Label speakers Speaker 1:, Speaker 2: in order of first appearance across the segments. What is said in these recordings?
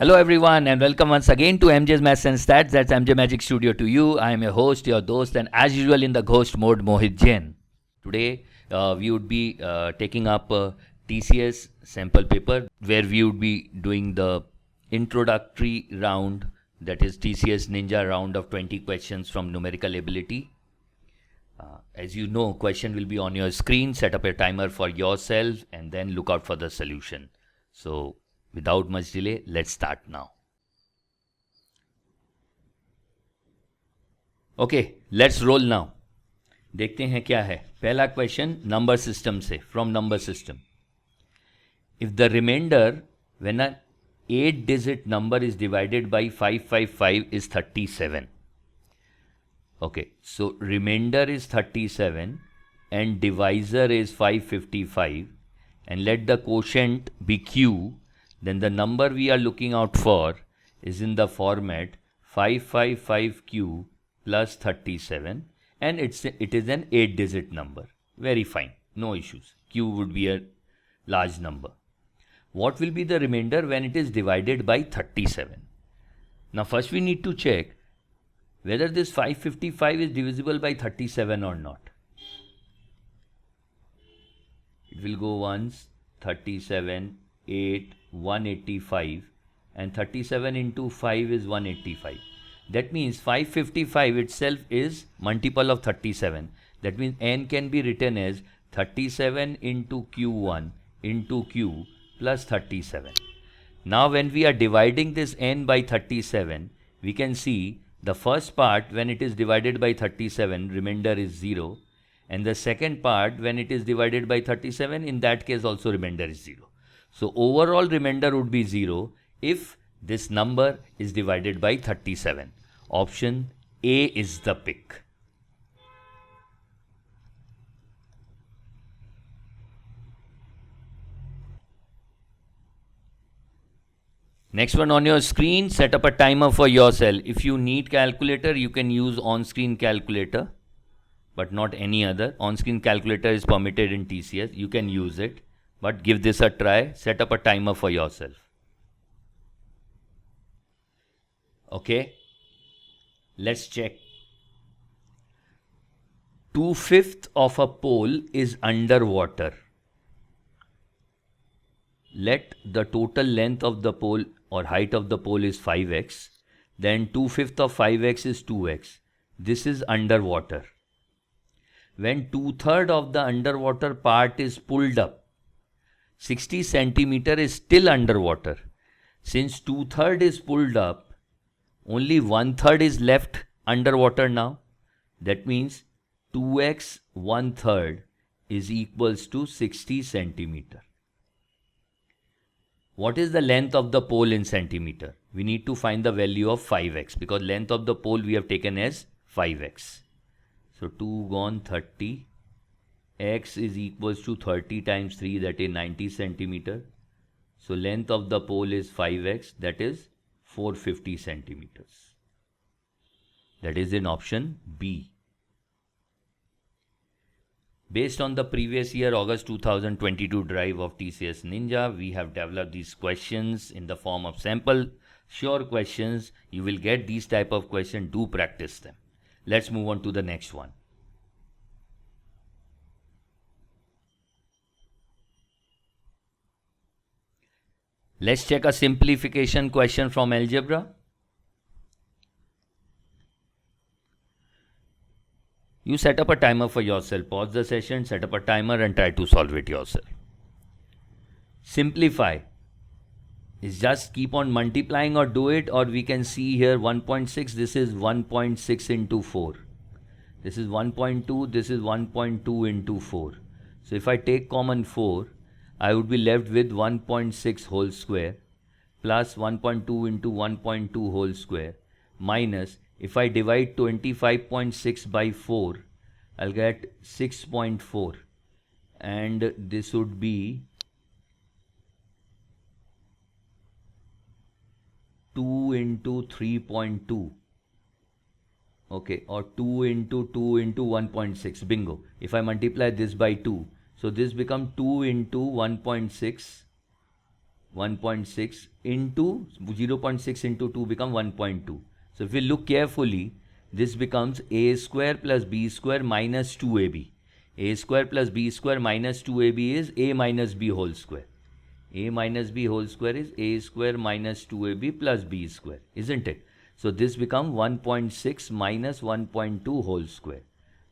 Speaker 1: Hello everyone and welcome once again to MJ's Maths and Stats. That's MJ Magic Studio to you. I am your host, your host, and as usual in the ghost mode, Mohit Jain. Today we would be taking up TCS sample paper where we would be doing the introductory round, that is TCS Ninja round of 20 questions from numerical ability. As you know, question will be on your screen. Set up a timer for yourself and then look out for the solution. So without much delay, let's start now. Okay, let's roll now. देखते हैं क्या है. पहला question number system से, from number system. If the remainder when an 8-digit number is divided by 555 is 37. Okay, so remainder is 37 and divisor is 555, and let the quotient be Q, then the number we are looking out for is in the format 555Q plus 37, and it is an 8-digit number. Very fine, no issues. Q would be a large number. What will be the remainder when it is divided by 37? Now first we need to check whether this 555 is divisible by 37 or not. It will go once, 37, 8, 185, and 37 into 5 is 185. That means 555 itself is multiple of 37. That means n can be written as 37 into q1 into q plus 37. Now when we are dividing this n by 37, we can see the first part when it is divided by 37, remainder is 0. And the second part when it is divided by 37, in that case also remainder is 0. So overall remainder would be 0 if this number is divided by 37. Option A is the pick. Next one on your screen, set up a timer for yourself. If you need calculator, you can use on-screen calculator, but not any other. On-screen calculator is permitted in TCS. You can use it, but give this a try. Set up a timer for yourself. Okay, let's check. 2/5 of a pole is underwater. Let the total length of the pole or height of the pole is 5x, then 2/5 of 5x is 2x. This is underwater. When 2/3 of the underwater part is pulled up, 60 centimeter is still underwater. Since 2/3 is pulled up, only 1/3 is left underwater now. That means 2x 1/3 is equals to 60 centimeter. What is the length of the pole in centimeter? We need to find the value of 5x because length of the pole we have taken as 5x. So 2 gone 30. X is equals to 30 times 3, that is 90 centimeter. So length of the pole is 5x, that is 450 centimeters. That is in option B. Based on the previous year, August 2022 drive of TCS Ninja, we have developed these questions in the form of sample. Sure questions, you will get these type of questions, do practice them. Let's move on to the next one. Let's check a simplification question from algebra. You set up a timer for yourself. Pause the session, set up a timer and try to solve it yourself. Simplify is just keep on multiplying or do it, or we can see here 1.6. This is 1.6 into 4. This is 1.2. This is 1.2 into 4. So if I take common 4, I would be left with 1.6 whole square plus 1.2 into 1.2 whole square minus, if I divide 25.6 by 4, I'll get 6.4, and this would be 2 into 3.2. Okay, or 2 into 1.6. Bingo. If I multiply this by 2, so this becomes 2 into 1.6 1.6 into 0.6 into 2 become 1.2. So if we look carefully, this becomes a square plus b square minus 2ab. A square plus b square minus 2ab is a minus b whole square. A minus b whole square is a square minus 2ab plus b square, isn't it? So this becomes 1.6 minus 1.2 whole square.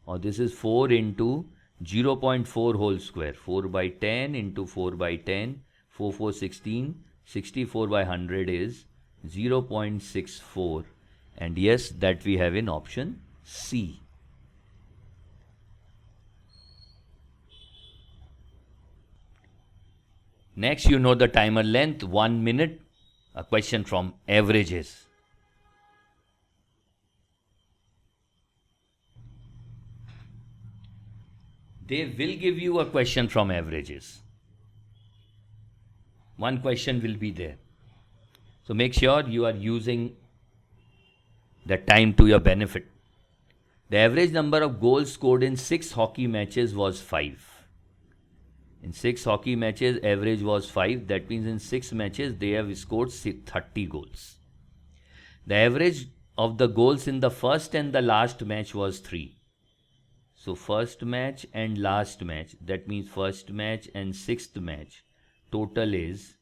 Speaker 1: Or this is 4 into 0.4 whole square. 4 by 10 into 4 by 10. 4 4 16. 64 by 100 is 0.64. And yes, that we have in option C. Next, you know the timer length, 1 minute. A question from averages. They will give you a question from averages. One question will be there. So make sure you are using the time to your benefit. The average number of goals scored in 6 hockey matches was 5. In 6 hockey matches, average was 5. That means in 6 matches, they have scored 30 goals. The average of the goals in the first and the last match was 3. So first match and last match, that means first match and sixth match, total is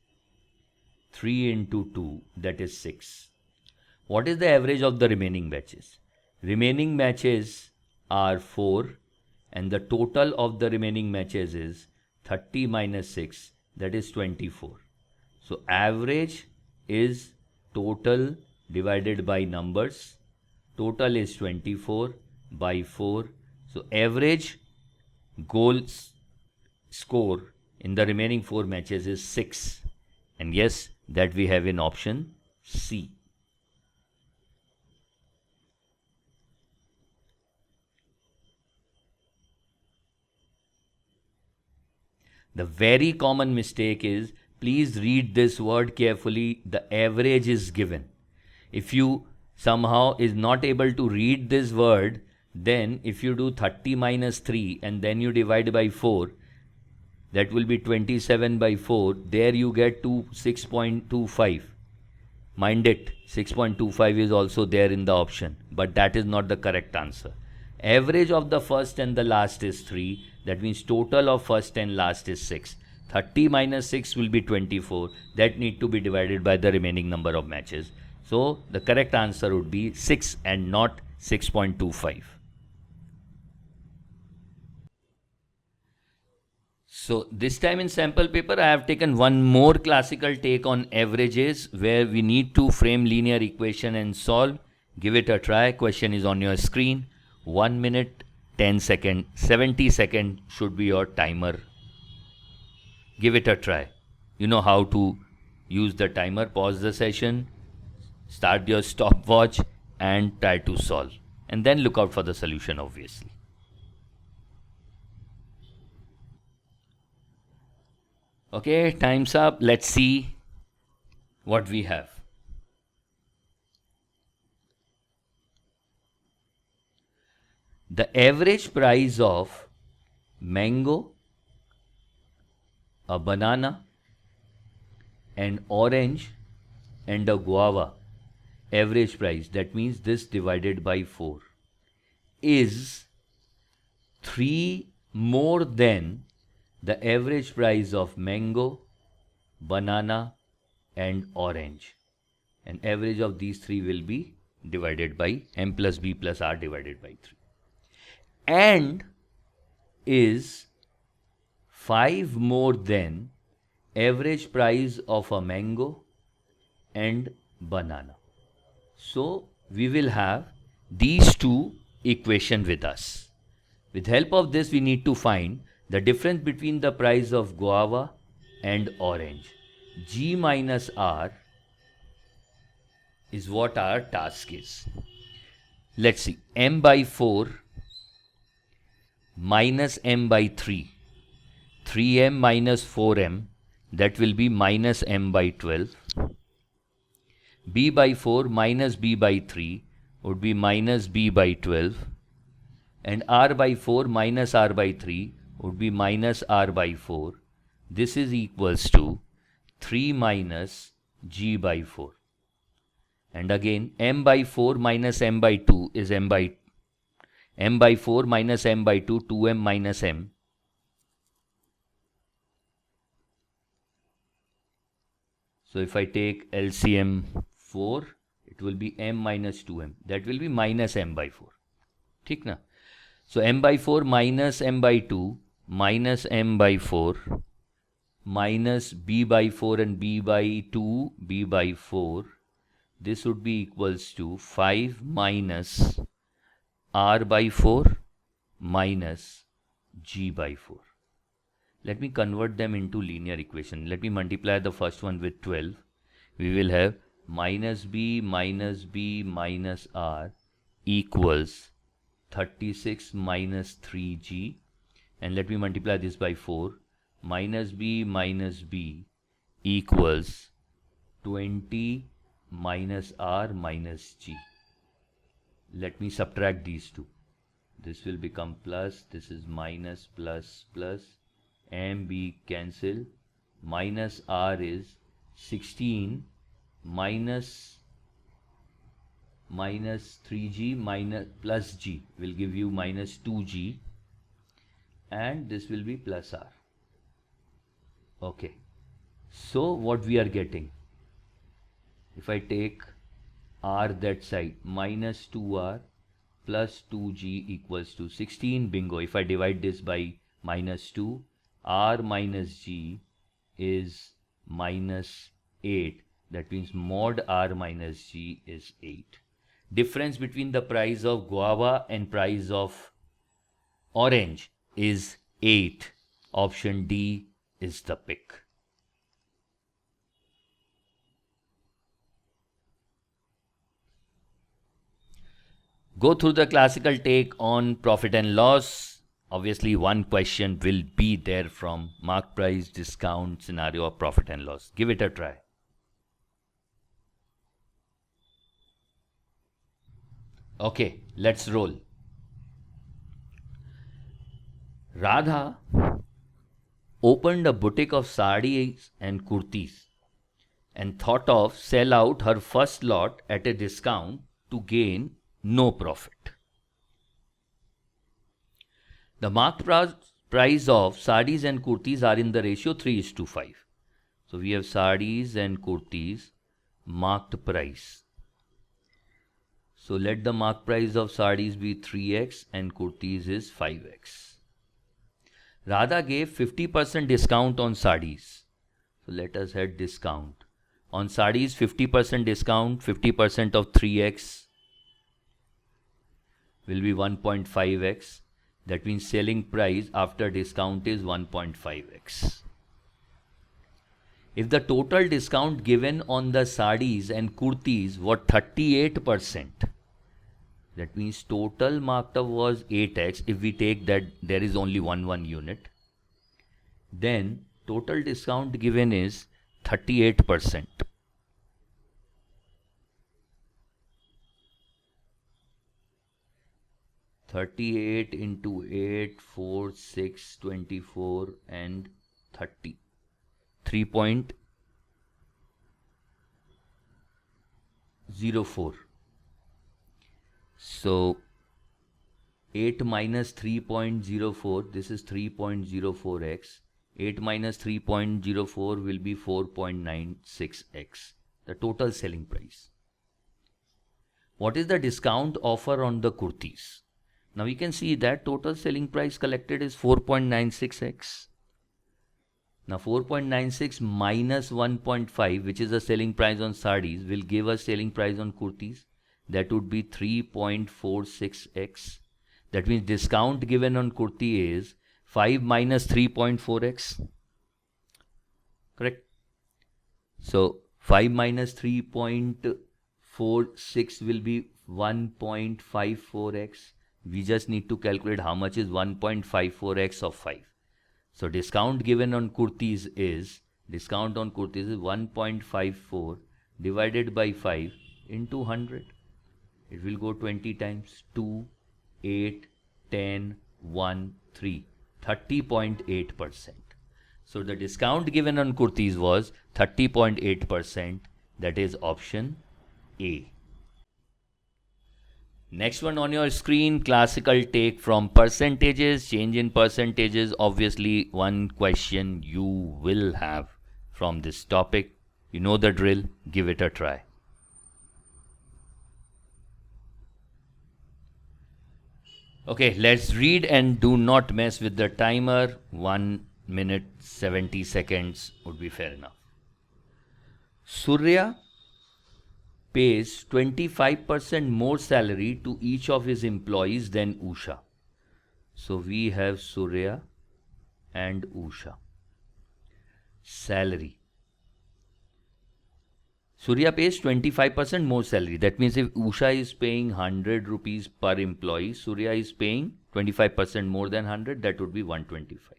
Speaker 1: 3 into 2, that is 6. What is the average of the remaining matches? Remaining matches are 4 and the total of the remaining matches is 30 minus 6, that is 24. So average is total divided by numbers. Total is 24 by 4. So average goals score in the remaining 4 matches is 6. And yes, that we have in option C. The very common mistake is, please read this word carefully, the average is given. If you somehow is not able to read this word, then if you do 30 minus 3 and then you divide by 4, that will be 27 by 4. There you get to 6.25. Mind it, 6.25 is also there in the option, but that is not the correct answer. Average of the first and the last is 3. That means total of first and last is 6. 30 minus 6 will be 24. That need to be divided by the remaining number of matches. So the correct answer would be 6 and not 6.25. So this time in sample paper, I have taken one more classical take on averages where we need to frame linear equation and solve. Give it a try. Question is on your screen. 1 minute, 10 seconds, 70 seconds should be your timer. Give it a try. You know how to use the timer. Pause the session, start your stopwatch and try to solve. And then look out for the solution, obviously. Okay, time's up. Let's see what we have. The average price of mango, a banana, an orange and a guava, average price, that means this divided by 4, is 3 more than the average price of mango, banana and orange. And average of these 3 will be divided by m plus b plus r divided by 3. And is 5 more than average price of a mango and banana. So we will have these two equations with us. With help of this, we need to find the difference between the price of guava and orange. G minus R is what our task is. Let's see. M by 4 minus m by 3. 3m minus 4m, that will be minus m by 12. B by 4 minus b by 3 would be minus b by 12. And r by 4 minus r by 3 would be minus r by 4. This is equals to 3 minus g by 4. And again, m by 4 minus m by 2 is m by 4 minus m by 2, 2m minus m. So if I take LCM 4, it will be m minus 2m. That will be minus m by 4. ठीक ना? So m by 4 minus m by 2 minus m by 4 minus b by 4 and b by 2, b by 4. This would be equals to 5 minus r by 4 minus g by 4. Let me convert them into linear equation. Let me multiply the first one with 12. We will have minus b minus r equals 36 minus 3g. And let me multiply this by 4. Minus b equals 20 minus r minus g. Let me subtract these two. This will become plus, this is minus, plus, plus. M, B cancel. Minus r is 16 minus 3g minus plus g will give you minus 2g. And this will be plus r. Okay. So what we are getting? If I take r that side, minus 2r plus 2g equals to 16. Bingo. If I divide this by minus 2, r minus g is minus 8. That means mod r minus g is 8. Difference between the price of guava and price of orange is 8. Option D is the pick. Go through the classical take on profit and loss. Obviously, one question will be there from mark price, discount, scenario of profit and loss. Give it a try. Okay, let's roll. Radha opened a boutique of sarees and kurtis and thought of sell out her first lot at a discount to gain no profit. The marked price of sarees and kurtis are in the ratio 3:5. So we have sarees and kurtis marked price. So let the marked price of sarees be 3x and kurtis is 5x. Radha gave 50% discount on sarees. So let us add discount. On sarees 50% discount, 50% of 3x will be 1.5x. That means selling price after discount is 1.5x. If the total discount given on the sarees and kurtis was 38%, that means total marked up was 8x. If we take that there is only one unit, then total discount given is 38%. (38 into 8, 4, 6, 24 and 30). 3.04. So 8 minus 3.04, this is 3.04x. 8 minus 3.04 will be 4.96x, the total selling price. What is the discount offer on the kurtis? Now we can see that total selling price collected is 4.96x. Now 4.96 minus 1.5, which is the selling price on sarees, will give us selling price on kurtis. That would be 3.46x. That means discount given on kurti is 5 minus 3.4x. Correct? So 5 minus 3.46 will be 1.54x. We just need to calculate how much is 1.54x of 5. So discount given on kurtis is 1.54 divided by 5 into 100. It will go 20 times. 2, 8, 10, 1, 3. 30.8%. So the discount given on kurtis was 30.8%. That is option A. Next one on your screen, classical take from percentages, change in percentages. Obviously, one question you will have from this topic. You know the drill, give it a try. Okay, let's read and do not mess with the timer. 1 minute 70 seconds would be fair enough. Surya pays 25% more salary to each of his employees than Usha. So we have Surya and Usha. Salary. Surya pays 25% more salary. That means if Usha is paying 100 rupees per employee, Surya is paying 25% more than 100, that would be 125.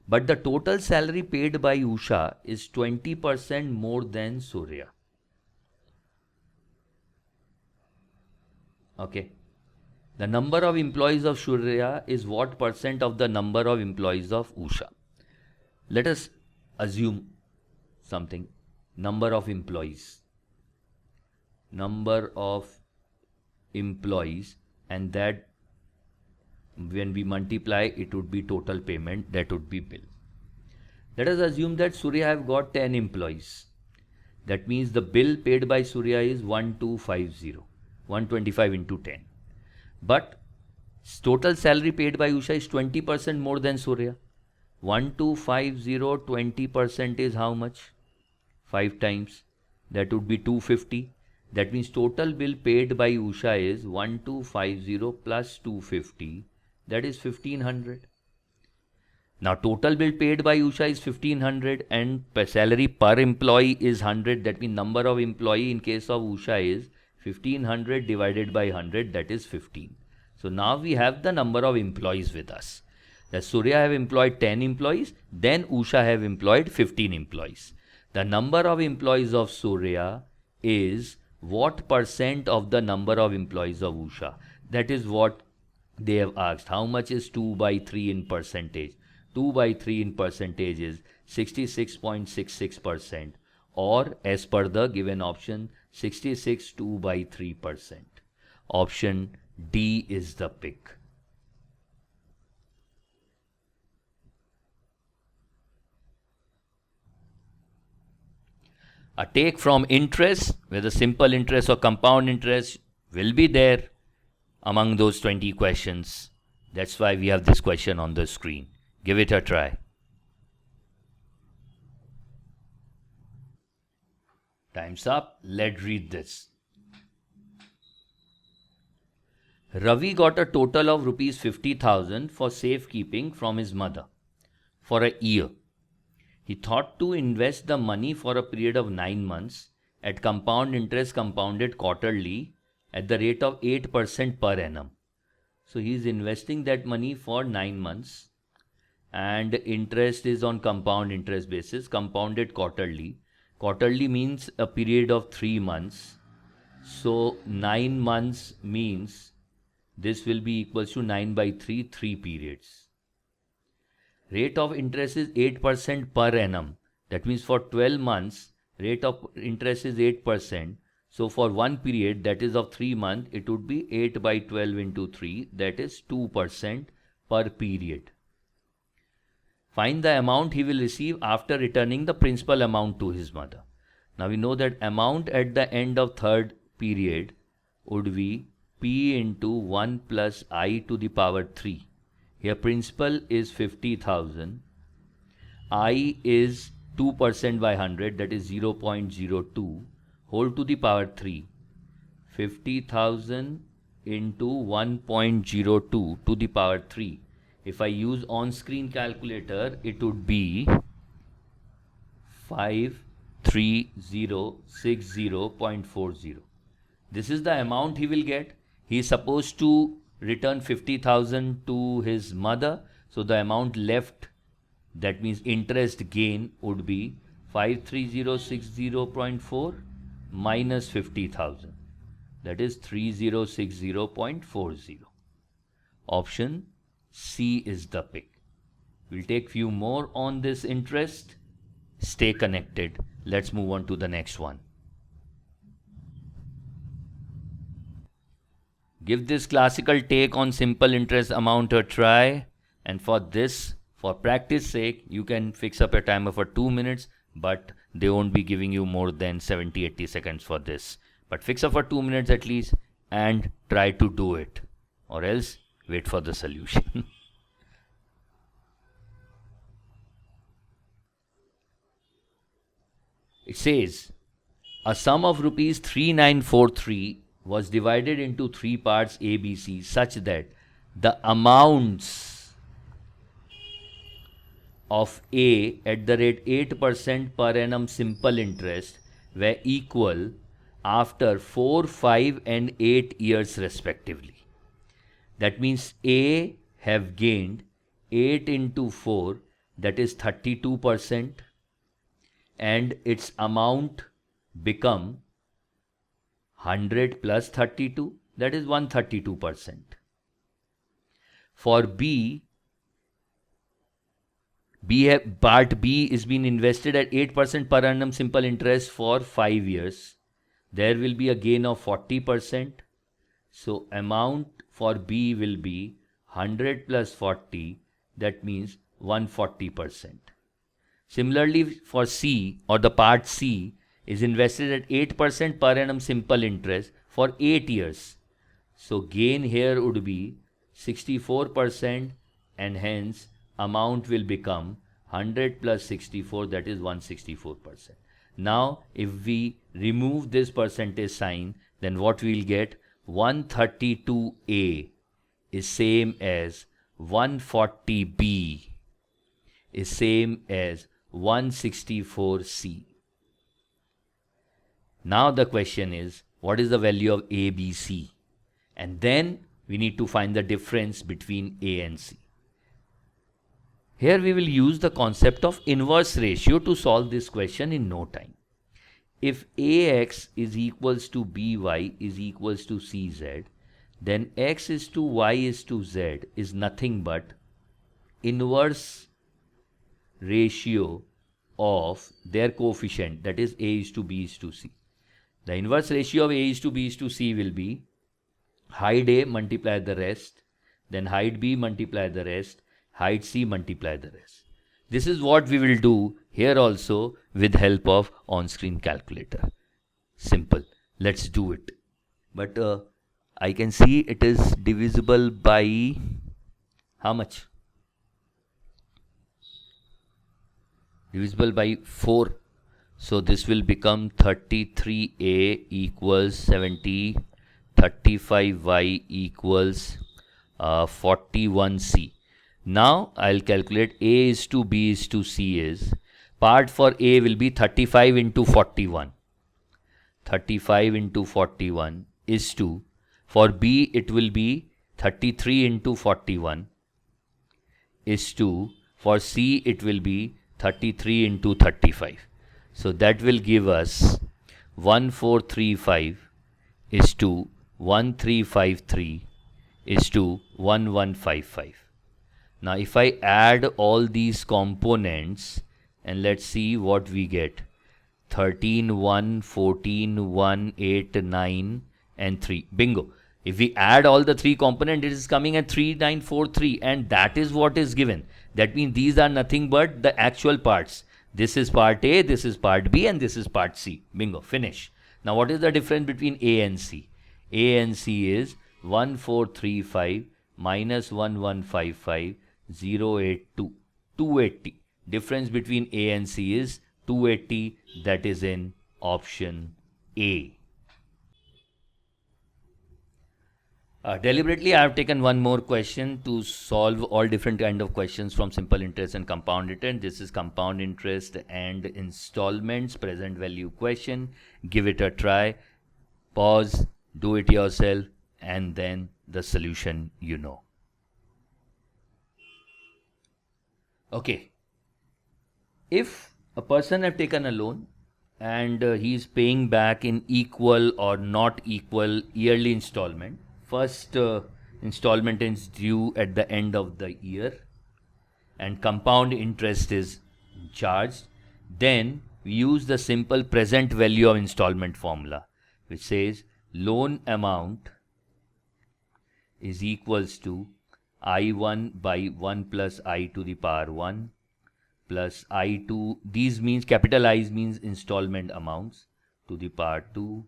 Speaker 1: But the total salary paid by Usha is 20% more than Surya. Okay. The number of employees of Surya is what percent of the number of employees of Usha? Let us assume something. Number of employees. Number of employees, and that when we multiply, it would be total payment, that would be bill. Let us assume that Surya have got 10 employees. That means the bill paid by Surya is 1250, 125 into 10. But total salary paid by Usha is 20% more than Surya. 1250, 20% is how much? 5 times. That would be 250. That means total bill paid by Usha is 1250 plus 250. That is 1500. Now total bill paid by Usha is 1500 and salary per employee is 100. That means number of employee in case of Usha is 1500 divided by 100, that is 15. So now we have the number of employees with us. The Surya have employed 10 employees, then Usha have employed 15 employees. The number of employees of Surya is what percent of the number of employees of Usha? That is what they have asked. How much is 2 by 3 in percentage? 2 by 3 in percentage is 66.66%, or as per the given option, 66 2 by 3%. Option D is the pick. A take from interest, whether simple interest or compound interest, will be there among those 20 questions. That's why we have this question on the screen. Give it a try. Time's up. Let's read this. Ravi got a total of rupees 50,000 for safekeeping from his mother for a year. He thought to invest the money for a period of 9 months at compound interest compounded quarterly at the rate of 8% per annum. So he is investing that money for 9 months and interest is on compound interest basis, compounded quarterly. Quarterly means a period of 3 months. So 9 months means this will be equals to 9 by 3, 3 periods. Rate of interest is 8% per annum. That means for 12 months, rate of interest is 8%. So for one period, that is of 3 months, it would be 8 by 12 into 3. That is 2% per period. Find the amount he will receive after returning the principal amount to his mother. Now we know that amount at the end of third period would be P into 1 plus I to the power 3. Here principal is 50,000. I is 2% by 100, that is 0.02, whole to the power 3. 50,000 into 1.02 to the power 3. If I use on-screen calculator, it would be 53060.40. This is the amount he will get. He is supposed to return 50,000 to his mother. So the amount left, that means interest gain, would be 53060.4 minus 50,000. That is 3060.40. Option C is the pick. We'll take few more on this interest. Stay connected. Let's move on to the next one. Give this classical take on simple interest amount a try. And for this, for practice sake, you can fix up a timer for 2 minutes, but they won't be giving you more than 70-80 seconds for this. But fix up for 2 minutes at least and try to do it, or else wait for the solution. It says, a sum of rupees 3943 was divided into 3 parts A, B, C such that the amounts of A at the rate 8% per annum simple interest were equal after 4, 5 and 8 years respectively. That means A have gained 8 into 4, that is 32%, and its amount become 100 plus 32, that is 132%. For part B is being invested at 8% per annum simple interest for 5 years. There will be a gain of 40%. So amount for B will be 100 plus 40, that means 140%. Similarly, for C, or the part C, is invested at 8% per annum simple interest for 8 years. So gain here would be 64%, and hence amount will become 100 plus 64, that is 164%. Now, if we remove this percentage sign, then what we will get? 132A is same as 140B is same as 164C. Now the question is, what is the value of A, B, C? And then we need to find the difference between A and C. Here we will use the concept of inverse ratio to solve this question in no time. If AX is equals to BY is equals to CZ, then X is to Y is to Z is nothing but inverse ratio of their coefficient, that is A is to B is to C. The inverse ratio of A is to B is to C will be height A multiply the rest, then height B multiply the rest, height C multiply the rest. This is what we will do here also with help of on-screen calculator. Simple. Let's do it. But I can see it is divisible by how much? Divisible by 4. So this will become 33A equals 70, 35Y equals 41C. Now I'll calculate A is to B is to C is, part for A will be 35 into 41. 35 into 41 is to, for B it will be 33 into 41 is to, for C it will be 33 into 35. So that will give us 1435 is to 1353 is to 1155. Now if I add all these components and let's see what we get. 13, 1, 14, 1, 8, 9 and 3. Bingo. If we add all the 3 components, it is coming at 3943 and that is what is given. That means these are nothing but the actual parts. This is part A, this is part B and this is part C. Bingo. Finish. Now what is the difference between A and C? A and C is 1435 minus 1155 082 280. Difference between A and C is 280, that is in option A. Deliberately I have taken one more question to solve all different kind of questions from simple interest and compound interest. This is compound interest and installments present value question. Give it a try, pause, do it yourself, and then the solution you know. Okay, if a person have taken a loan and he is paying back in equal or not equal yearly installment, first installment is due at the end of the year and compound interest is charged, then we use the simple present value of installment formula, which says loan amount is equals to I1 by 1 plus I to the power 1 plus I2, these means capital I's means installment amounts, to the power 2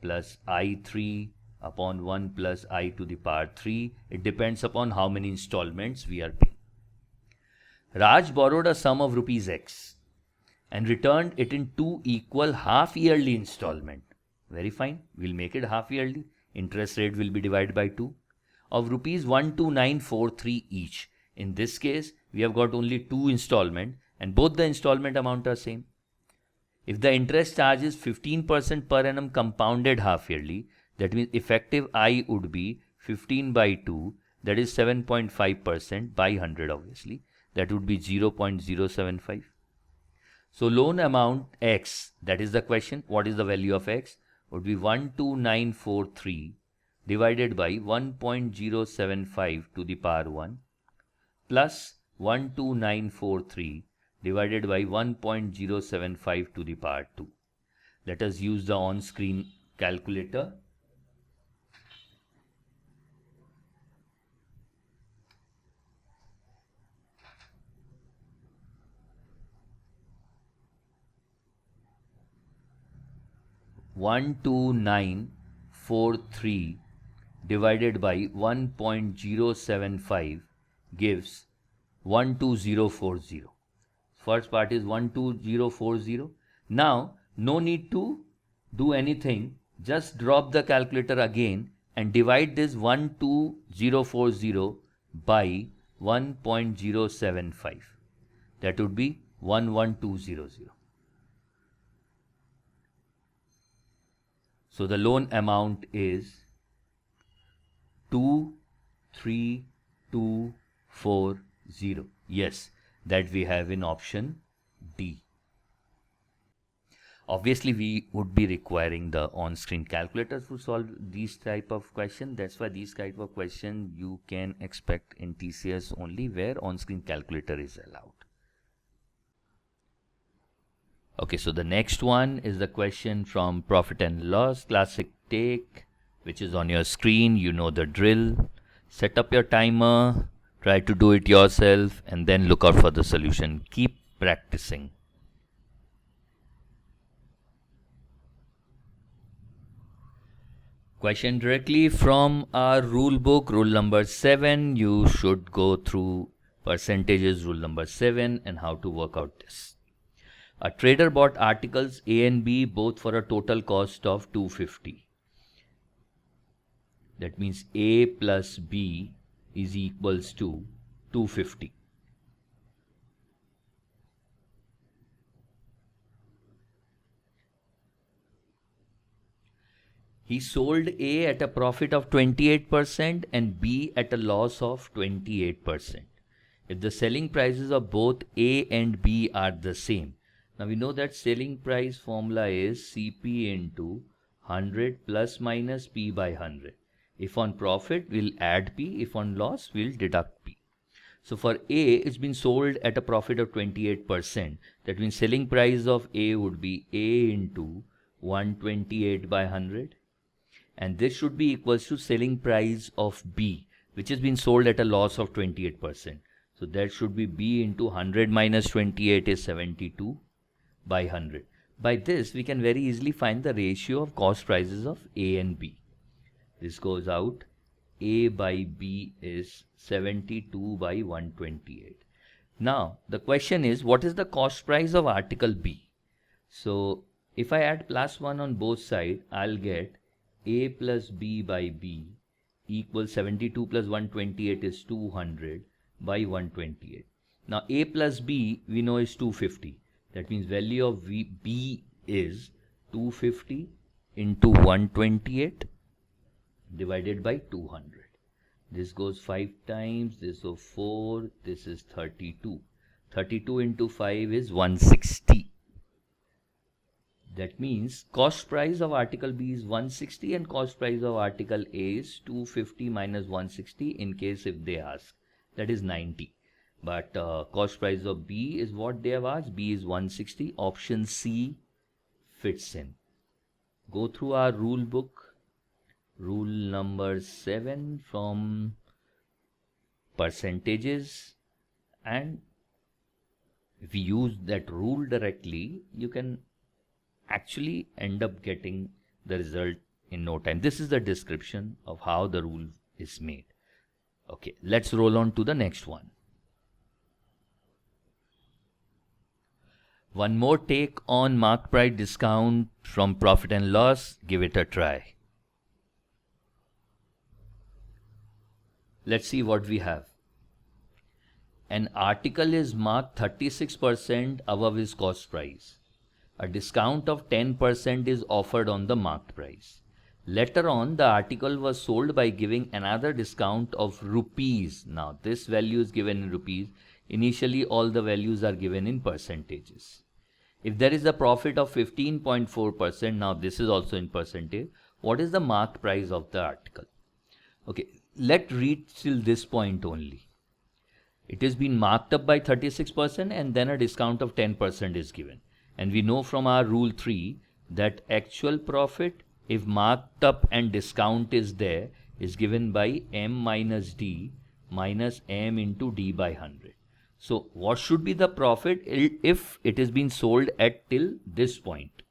Speaker 1: plus I3 upon 1 plus I to the power 3. It depends upon how many installments we are paying. Raj borrowed a sum of rupees X and returned it in 2 equal half-yearly installment. Very fine. We'll make it half-yearly. Interest rate will be divided by 2 of rupees 12943 each. In this case, we have got only 2 installment and both the installment amount are same. If the interest charge is 15% per annum compounded half-yearly, that means effective I would be 15 by 2, that is 7.5% by 100 obviously. That would be 0.075. So loan amount X, that is the question, what is the value of X, would be 12943 divided by 1.075 to the power 1 plus 12943 divided by 1.075 to the power 2. Let us use the on-screen calculator. One two nine 43 divided by 1.075 gives 12040. First part is 12040. Now, no need to do anything. Just drop the calculator again and divide this 12040 by 1.075. That would be 11200. So the loan amount is 23240. Yes, that we have in option D. Obviously, we would be requiring the on-screen calculators to solve these type of questions. That's why these type of questions you can expect in TCS only where on-screen calculator is allowed. Okay, so the next one is the question from Profit and Loss Classic Take, which is on your screen. You know the drill. Set up your timer, try to do it yourself, and then look out for the solution. Keep practicing. Question directly from our rule book, rule number 7. You should go through percentages, rule number 7, and how to work out this. A trader bought articles A and B both for a total cost of 250. That means A plus B is equals to 250. He sold A at a profit of 28% and B at a loss of 28%. If the selling prices of both A and B are the same. Now we know that selling price formula is CP into 100 plus minus P by 100. If on profit, we'll add P. If on loss, we'll deduct P. So for A, it's been sold at a profit of 28%. That means selling price of A would be A into 128 by 100. And this should be equals to selling price of B, which has been sold at a loss of 28%. So that should be B into 100 minus 28 is 72 by 100. By this, we can very easily find the ratio of cost prices of A and B. This goes out. A by B is 72 by 128. Now, the question is, what is the cost price of article B? So, if I add plus 1 on both sides, I'll get A plus B by B equals 72 plus 128 is 200 by 128. Now, A plus B we know is 250. That means value of B is 250 into 128 divided by 200. This goes 5 times, this is 4, this is 32. 32 into 5 is 160. That means cost price of article B is 160 and cost price of article A is 250 minus 160 in case if they ask. That is 90. But cost price of B is what they have asked. B is 160. Option C fits in. Go through our rule book. Rule number 7 from percentages, and if you use that rule directly, you can actually end up getting the result in no time. This is the description of how the rule is made. Okay, let's roll on to the next one. One more take on mark price discount from profit and loss. Give it a try. Let's see what we have. An article is marked 36% above its cost price. A discount of 10% is offered on the marked price. Later on, the article was sold by giving another discount of rupees. Now, this value is given in rupees. Initially, all the values are given in percentages. If there is a profit of 15.4%, now this is also in percentage, what is the marked price of the article? Okay, let's read till this point only. It has been marked up by 36% and then a discount of 10% is given. And we know from our rule 3 that actual profit, if marked up and discount is there, is given by M minus D minus M into D by 100. So what should be the profit if it is being sold at till this point?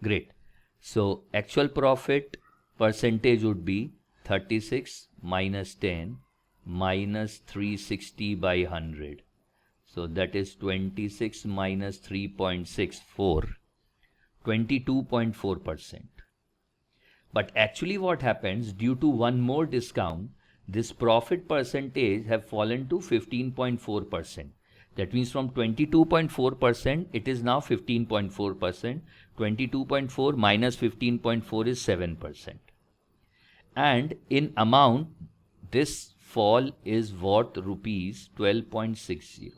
Speaker 1: Great. So actual profit percentage would be 36 minus 10 minus 360 by 100. So that is 26 minus 3.64, 22.4%. But actually what happens, due to one more discount, this profit percentage have fallen to 15.4%. That means from 22.4%, it is now 15.4%. 22.4 minus 15.4 is 7%. And in amount, this fall is worth rupees 12.60.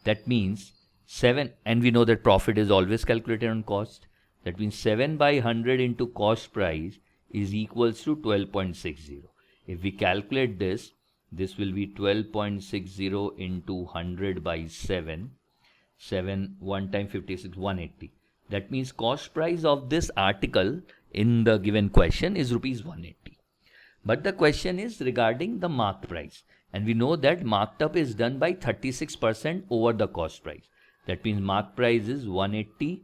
Speaker 1: That means 7, and we know that profit is always calculated on cost. That means 7 by 100 into cost price is equals to 12.60. If we calculate this, this will be 12.60 into 100 by 7. 7, 1 time 56, 180. That means cost price of this article in the given question is rupees 180. But the question is regarding the marked price. And we know that marked up is done by 36% over the cost price. That means marked price is 180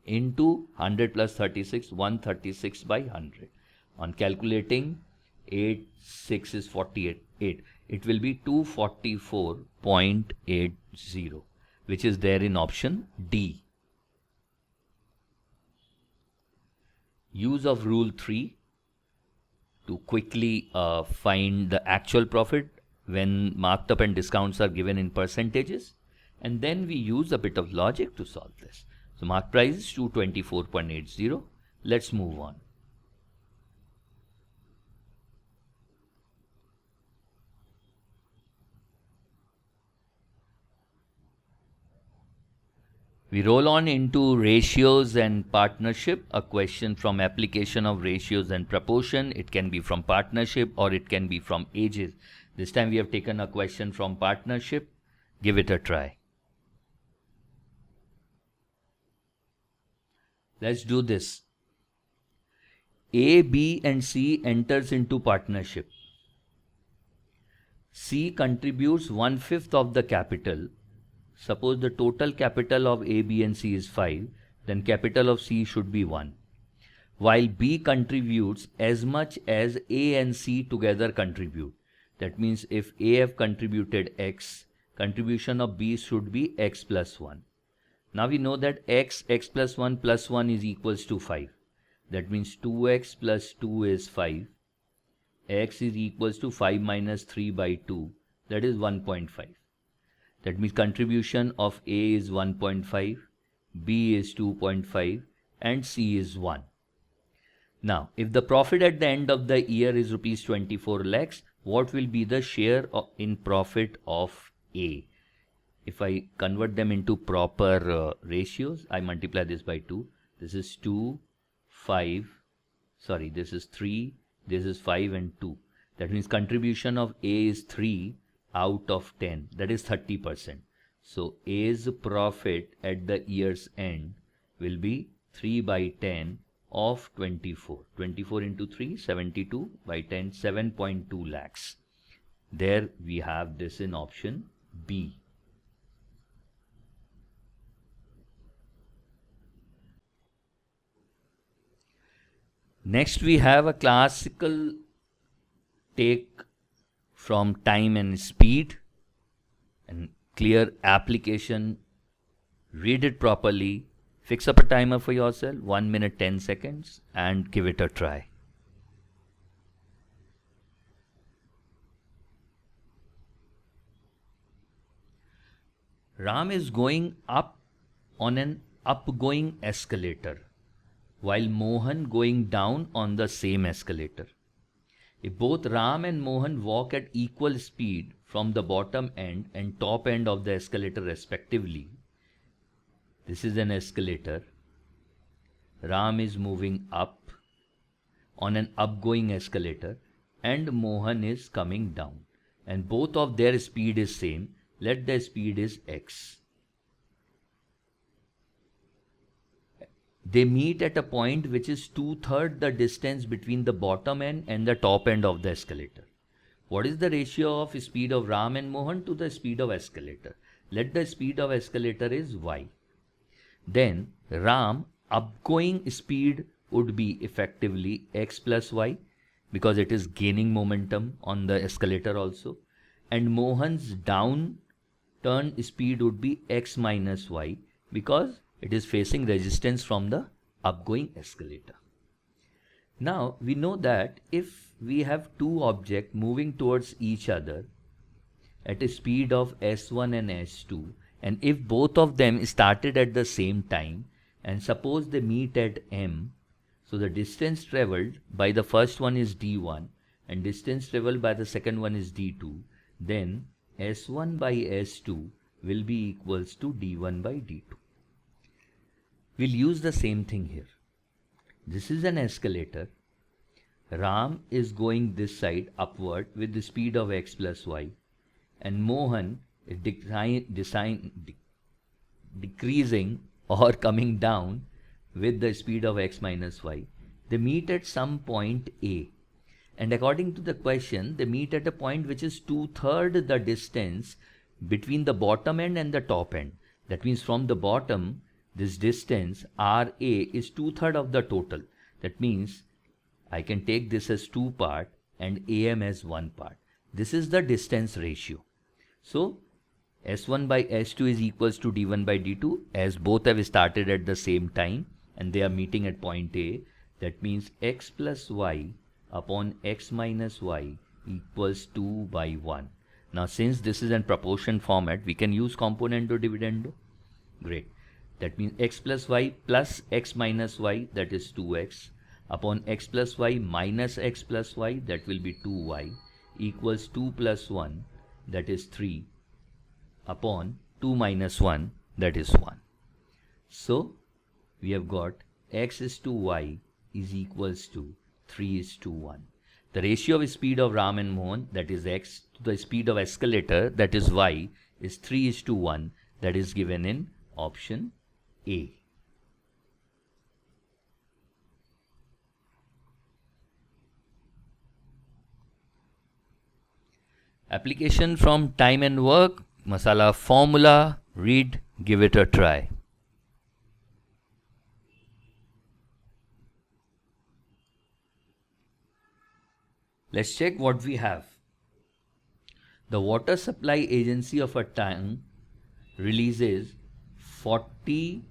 Speaker 1: into 100 plus 36, 136 by 100. On calculating, 8, 6 is 48. It will be 244.80, which is there in option D. Use of rule 3 to quickly find the actual profit when marked up and discounts are given in percentages. And then we use a bit of logic to solve this. So marked price is 224.80. Let's move on. We roll on into ratios and partnership, a question from application of ratios and proportion. It can be from partnership or it can be from ages. This time we have taken a question from partnership. Give it a try. Let's do this. A, B and C enters into partnership. C contributes 1/5 of the capital. Suppose the total capital of A, B and C is 5, then capital of C should be 1. While B contributes as much as A and C together contribute. That means if A have contributed X, contribution of B should be X plus 1. Now we know that X plus 1 is equals to 5. That means 2X plus 2 is 5. X is equals to 5 minus 3 by 2. That is 1.5. That means contribution of A is 1.5, B is 2.5 and C is 1. Now, if the profit at the end of the year is rupees 24 lakhs, what will be the share in profit of A? If I convert them into proper ratios, I multiply this by 2. This is 2, 5, this is 3, this is 5 and 2. That means contribution of A is 3 out of 10, that is 30%. So A's profit at the year's end will be 3 by 10 of 24. 24 into 3, 72 by 10, 7.2 lakhs. There we have this in option B. Next we have a classical take from time and speed, and clear application. Read it properly, fix up a timer for yourself, 1 minute 10 seconds, and give it a try. Ram is going up on an upgoing escalator, while Mohan going down on the same escalator. If both Ram and Mohan walk at equal speed from the bottom end and top end of the escalator respectively, this is an escalator. Ram is moving up on an upgoing escalator and Mohan is coming down, and both of their speed is same. Let the speed is x. They meet at a point which is 2/3 the distance between the bottom end and the top end of the escalator. What is the ratio of speed of Ram and Mohan to the speed of escalator? Let the speed of escalator is y. Then Ram upgoing speed would be effectively x plus y, because it is gaining momentum on the escalator also. And Mohan's down turn speed would be x minus y, because it is facing resistance from the upgoing escalator. Now we know that if we have two objects moving towards each other at a speed of s1 and s2, and if both of them started at the same time, and suppose they meet at m, so the distance traveled by the first one is d1 and distance traveled by the second one is d2, then s1 by s2 will be equals to d1 by d2. We'll use the same thing here. This is an escalator. Ram is going this side upward with the speed of x plus y, and Mohan is decreasing or coming down with the speed of x minus y. They meet at some point A, and according to the question, they meet at a point which is 2/3 the distance between the bottom end and the top end. That means from the bottom, this distance RA is 2/3 of the total. That means I can take this as 2 part and AM as 1 part. This is the distance ratio. So S1 by S2 is equals to D1 by D2, as both have started at the same time and they are meeting at point A. That means x plus y upon x minus y equals 2 by 1. Now since this is in proportion format, we can use componendo dividendo. Great. That means x plus y plus x minus y, that is 2x, upon x plus y minus x plus y, that will be 2y, equals 2 plus 1, that is 3, upon 2 minus 1, that is 1. So we have got x is to y is equals to 3 is to 1. The ratio of speed of Ram and Mohan, that is x, to the speed of escalator, that is y, is 3 is to 1, that is given in option A. Application from time and work, masala formula, read, give it a try. Let's check what we have. The water supply agency of a town releases 40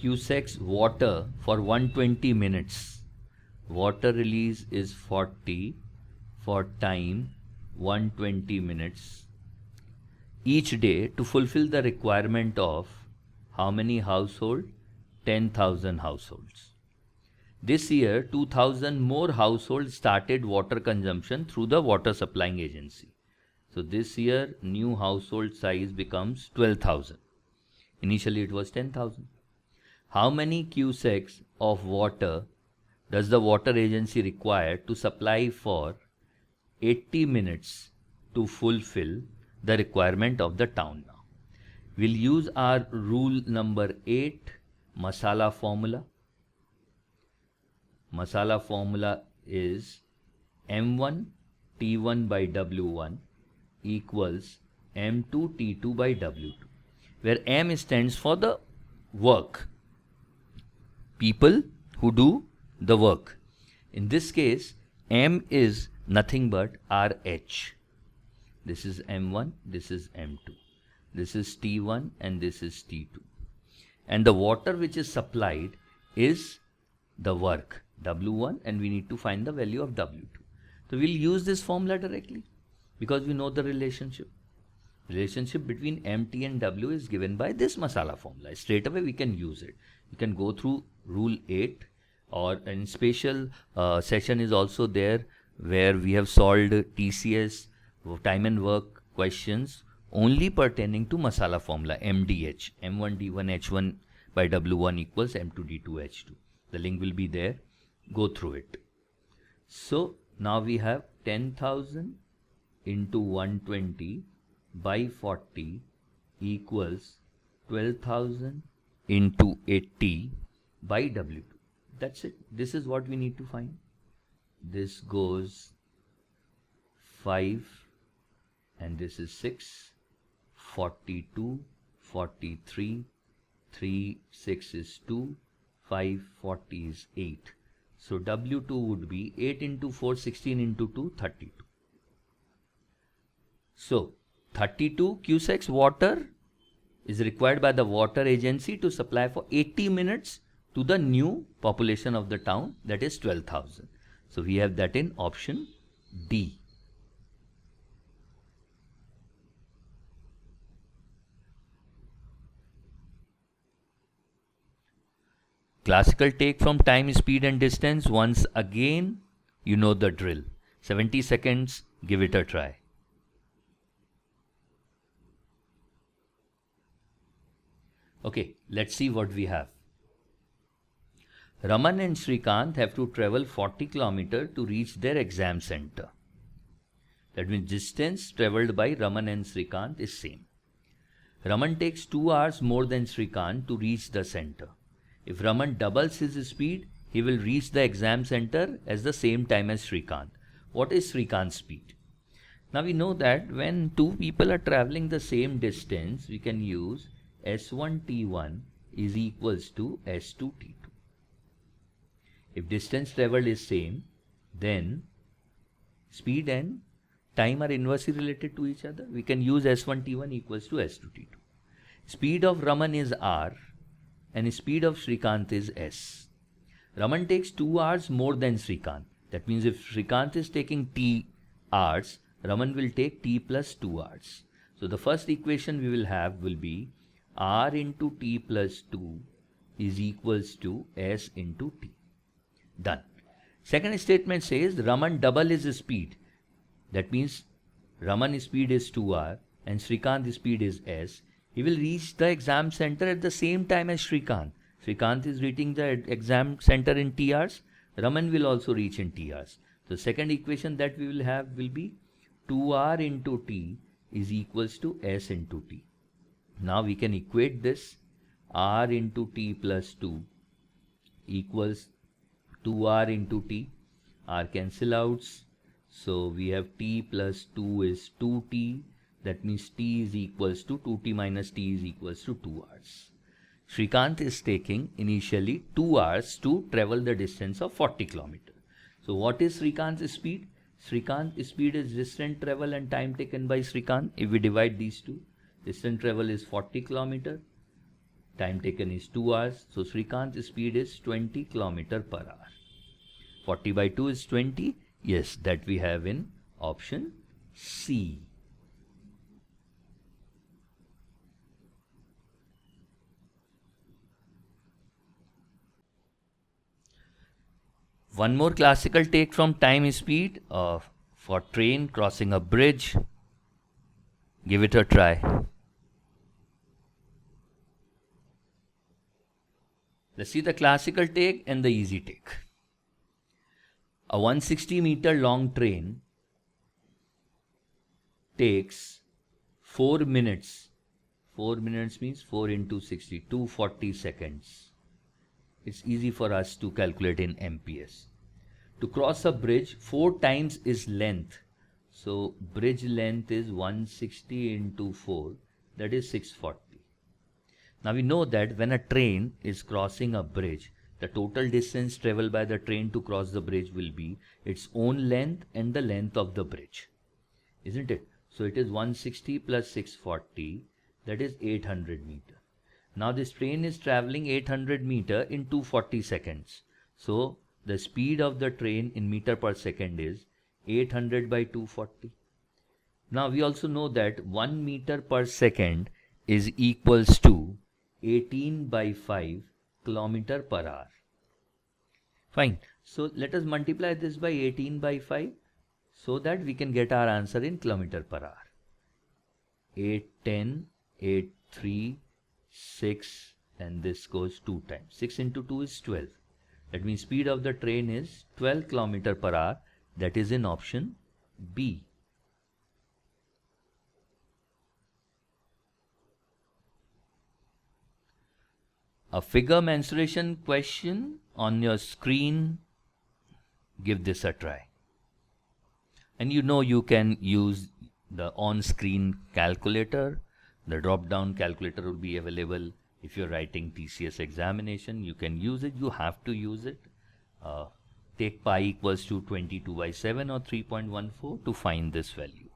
Speaker 1: cusecs water for 120 minutes. Water release is 40 for time 120 minutes each day to fulfill the requirement of how many households? 10,000 households. This year, 2,000 more households started water consumption through the water supplying agency. So this year, new household size becomes 12,000. Initially, it was 10,000. How many cusecs of water does the water agency require to supply for 80 minutes to fulfill the requirement of the town now. We'll use our rule number 8, masala formula. Masala formula is M1 T1 by W1 equals M2 T2 by W2, where M stands for the work, people who do the work. In this case, M is nothing but RH. This is M1, this is M2, this is T1 and this is T2. And the water which is supplied is the work, W1, and we need to find the value of W2. So we'll use this formula directly because we know the relationship. Relationship between MT and W is given by this masala formula. Straight away we can use it. You can go through rule 8, or in special session is also there where we have solved TCS time and work questions only pertaining to masala formula MDH, M1 D1 H1 by W1 equals M2 D2 H2. The link will be there. Go through it. So now we have 10,000 into 120 by 40 equals 12,000 into 80 by W2. That's it. This is what we need to find. This goes 5 and this is 6, 42, 43, 3, 6 is 2, 5, 40 is 8. So W2 would be 8 into 4, 16 into 2, 32. So 32 cusecs water is required by the water agency to supply for 80 minutes to the new population of the town, that is 12,000. So we have that in option D. Classical take from time, speed and distance. Once again, you know the drill. 70 seconds, give it a try. Okay, let's see what we have. Raman and Shrikant have to travel 40 km to reach their exam center. That means distance traveled by Raman and Shrikant is same. Raman takes 2 hours more than Shrikant to reach the center. If Raman doubles his speed, he will reach the exam center at the same time as Shrikant. What is Shrikant's speed? Now we know that when two people are traveling the same distance, we can use S1 T1 is equals to S2 T2. If distance traveled is same, then speed and time are inversely related to each other. We can use S1 T1 equals to S2 T2. Speed of Raman is R and speed of Shrikant is S. Raman takes 2 hours more than Shrikant. That means if Shrikant is taking T hours, Raman will take T plus 2 hours. So the first equation we will have will be R into T plus 2 is equals to S into T. Done. Second statement says Raman double his speed. That means Raman's speed is 2R and Shrikant's speed is S. He will reach the exam center at the same time as Shrikant. Shrikant is reaching the exam center in T hours. Raman will also reach in T hours. So second equation that we will have will be 2R into T is equals to S into T. Now we can equate this. R into T plus 2 equals 2R into T. R cancel out. So we have T plus 2 is 2T. That means T is equals to 2T minus T is equals to 2 hours. Shrikant is taking initially 2 hours to travel the distance of 40 km. So what is Shrikant's speed? Shrikant's speed is distance travel and time taken by Shrikant. If we divide these two, distance travel is 40 km. Time taken is 2 hours. So Shrikant's speed is 20 km per hour. 40 by 2 is 20. Yes, that we have in option C. One more classical take from time speed for train crossing a bridge. Give it a try. Let's see the classical take and the easy take. A 160-meter long train takes 4 minutes. 4 minutes means 4 into 60, 240 seconds. It's easy for us to calculate in MPS. To cross a bridge, 4 times is length. So bridge length is 160 into 4, that is 640. Now we know that when a train is crossing a bridge, the total distance traveled by the train to cross the bridge will be its own length and the length of the bridge. Isn't it? So it is 160 plus 640, that is 800 meter. Now this train is traveling 800 meter in 240 seconds. So the speed of the train in meter per second is 800 by 240. Now we also know that 1 meter per second is equals to 18 by 5 kilometer per hour. Fine. So let us multiply this by 18 by 5 so that we can get our answer in kilometer per hour. 8, 10, 8, 3, 6, and this goes 2 times. 6 into 2 is 12. That means speed of the train is 12 kilometer per hour. That is in option B. A figure mensuration question on your screen. Give this a try. And you can use the on-screen calculator. The drop-down calculator will be available. If you're writing TCS examination, you can use it. You have to use it. Take pi equals to 22 by 7 or 3.14 to find this value.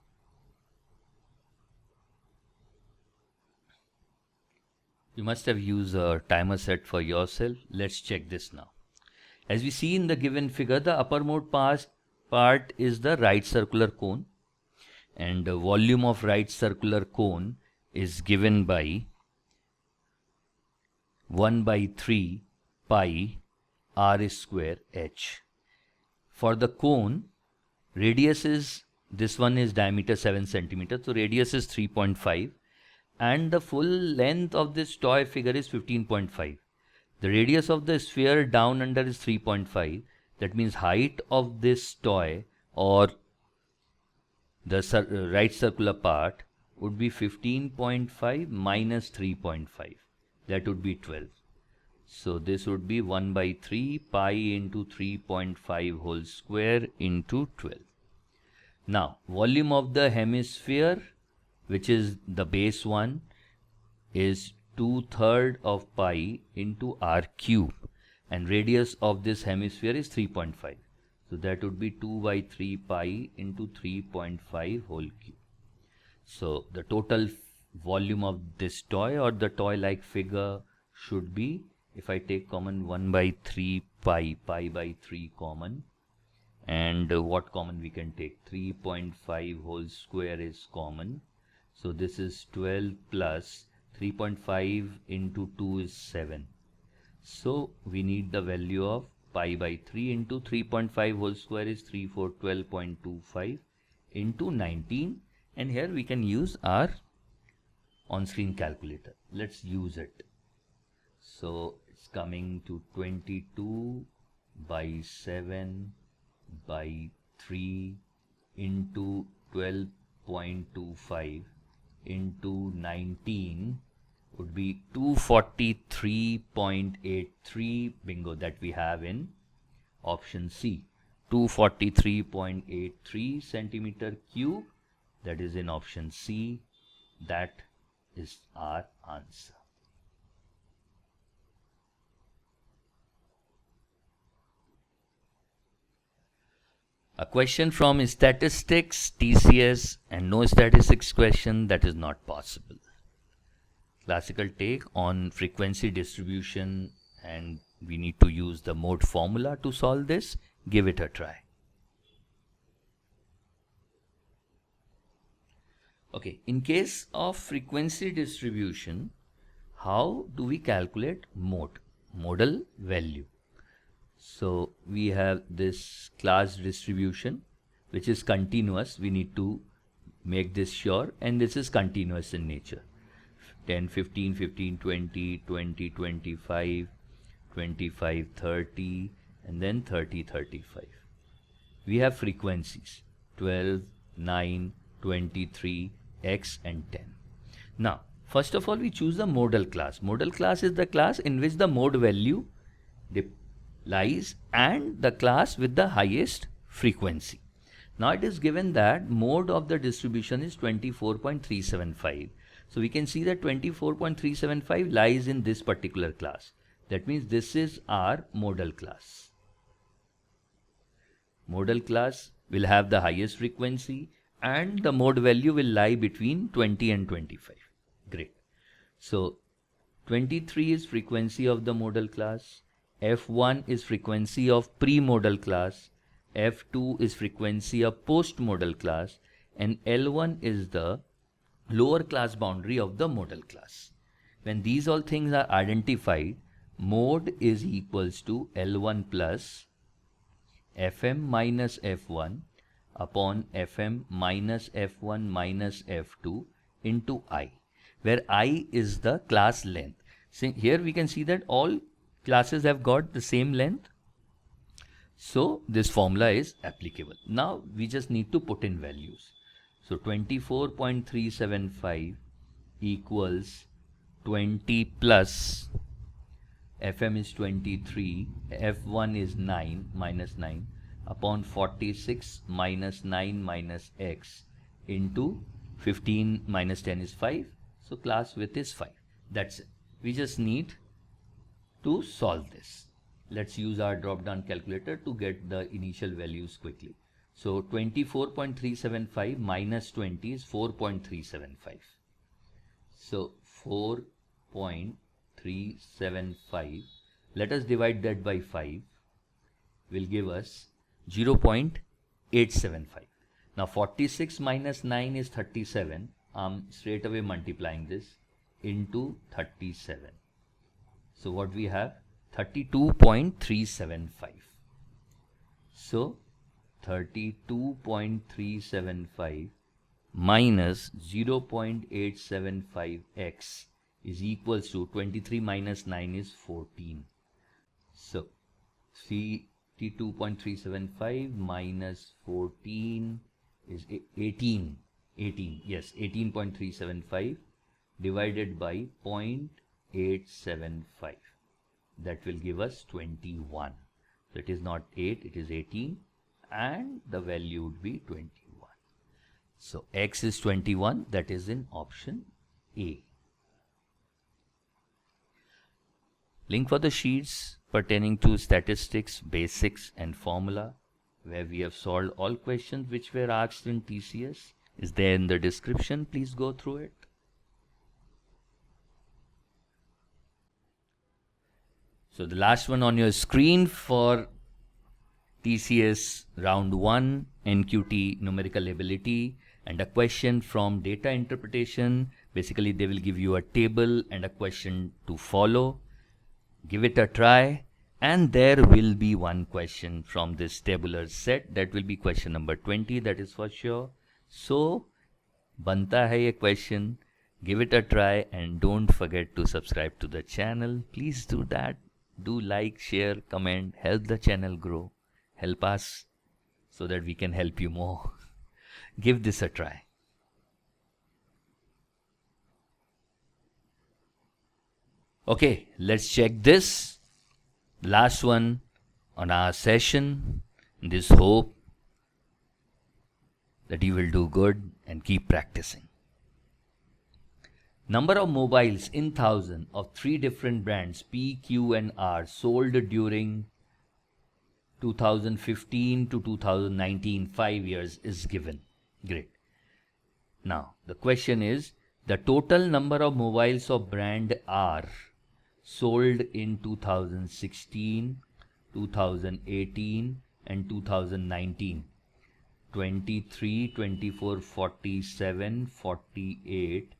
Speaker 1: You must have used a timer set for yourself. Let's check this now. As we see in the given figure, the uppermost part is the right circular cone, and the volume of right circular cone is given by 1 by 3 pi r square h. For the cone, radius is, this one is diameter 7 centimeter, so radius is 3.5, and the full length of this toy figure is 15.5. The radius of the sphere down under is 3.5. That means height of this toy or the right circular part would be 15.5 minus 3.5. That would be 12. So this would be 1 by 3 pi into 3.5 whole square into 12. Now, volume of the hemisphere, which is the base one, is 2/3 of pi into r cube, and radius of this hemisphere is 3.5. So that would be 2 by 3 pi into 3.5 whole cube. So the total volume of this toy or the toy-like figure should be, if I take common 1 by 3 pi by 3 common, and what common we can take? 3.5 whole square is common. So this is 12 plus 3.5 into 2 is 7. So we need the value of pi by 3 into 3.5 whole square is 3, 4, 12.25 into 19. And here we can use our on-screen calculator. Let's use it. So it's coming to 22 by 7 by 3 into 12.25 into 19 would be 243.83. Bingo, that we have in option C. 243.83 centimeter cube. That is in option C. That is our answer. A question from statistics, TCS, and no statistics question, that is not possible. Classical take on frequency distribution, and we need to use the mode formula to solve this. Give it a try. Okay, in case of frequency distribution, how do we calculate modal value? So we have this class distribution which is continuous. We need to make this sure, and this is continuous in nature. 10, 15, 15, 20, 20, 25, 25, 30, and then 30, 35. We have frequencies 12, 9, 23, x and 10. Now, first of all, we choose the modal class. Modal class is the class in which the mode value lies and the class with the highest frequency. Now it is given that mode of the distribution is 24.375. So we can see that 24.375 lies in this particular class. That means this is our modal class. Modal class will have the highest frequency and the mode value will lie between 20 and 25. Great. So 23 is frequency of the modal class. F1 is frequency of pre-modal class. F2 is frequency of post-modal class. And L1 is the lower class boundary of the modal class. When these all things are identified, mode is equals to L1 plus Fm minus F1 upon Fm minus F1 minus F2 into I, where I is the class length. So here we can see that all classes have got the same length. So this formula is applicable. Now we just need to put in values. So 24.375 equals 20 plus Fm is 23, F1 is 9 minus 9 upon 46 minus 9 minus x into 15 minus 10 is 5. So class width is 5. That's it. We just need to solve this. Let's use our drop down calculator to get the initial values quickly. So 24.375 minus 20 is 4.375. So 4.375, let us divide that by 5, will give us 0.875. Now 46 minus 9 is 37. I'm straight away multiplying this into 37. So what we have? 32.375. So 32.375 minus 0.875x is equals to 23 minus 9 is 14. So 32.375 minus 14 is 18. Yes, 18.375 divided by 0.875. That will give us 21. So it is not 8, it is 18 and the value would be 21. So x is 21, that is in option A. Link for the sheets pertaining to statistics, basics and formula, where we have solved all questions which were asked in TCS, is there in the description. Please go through it. So the last one on your screen for TCS round 1 NQT numerical ability and a question from data interpretation. Basically they will give you a table and a question to follow. Give it a try and there will be one question from this tabular set. That will be question number 20, that is for sure. So banta hai ye question. Give it a try and don't forget to subscribe to the channel. Please do that. Do like, share, comment, help the channel grow. Help us so that we can help you more. Give this a try. Okay, let's check this. Last one on our session. This hope that you will do good and keep practicing. Number of mobiles in 1000 of 3 different brands P, Q and R sold during 2015 to 2019, 5 years is given. Great. Now the question is the total number of mobiles of brand R sold in 2016, 2018 and 2019. 23, 24, 47, 48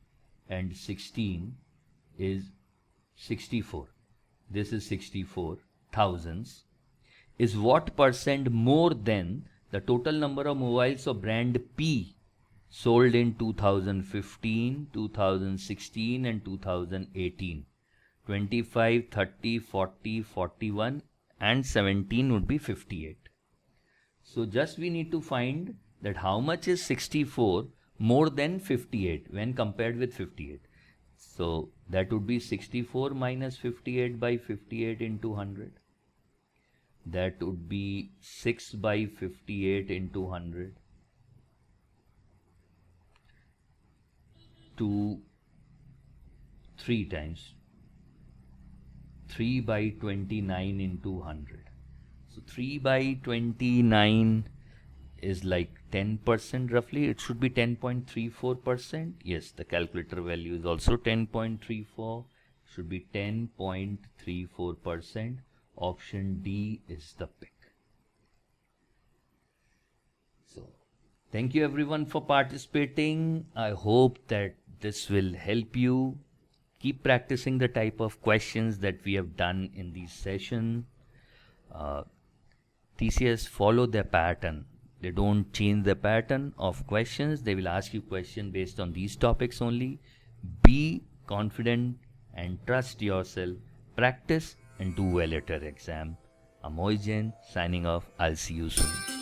Speaker 1: and 16 is 64. This is 64 thousands. Is what percent more than the total number of mobiles of brand P sold in 2015, 2016 and 2018. 25, 30, 40, 41 and 17 would be 58. So just we need to find that how much is 64 more than 58 when compared with 58. So that would be 64 minus 58 by 58 into 100. That would be 6 by 58 into 100. To 3 times 3 by 29 into 100. So 3 by 29 is like 10% roughly. It should be 10.34%. Yes, the calculator value is also 10.34. Should be 10.34%. Option D is the pick. So thank you everyone for participating. I hope that this will help you. Keep practicing the type of questions that we have done in these sessions. TCS follow their pattern. They don't change the pattern of questions. They will ask you questions based on these topics only. Be confident and trust yourself. Practice and do well at your exam. I'm Mohit Jain signing off. I'll see you soon.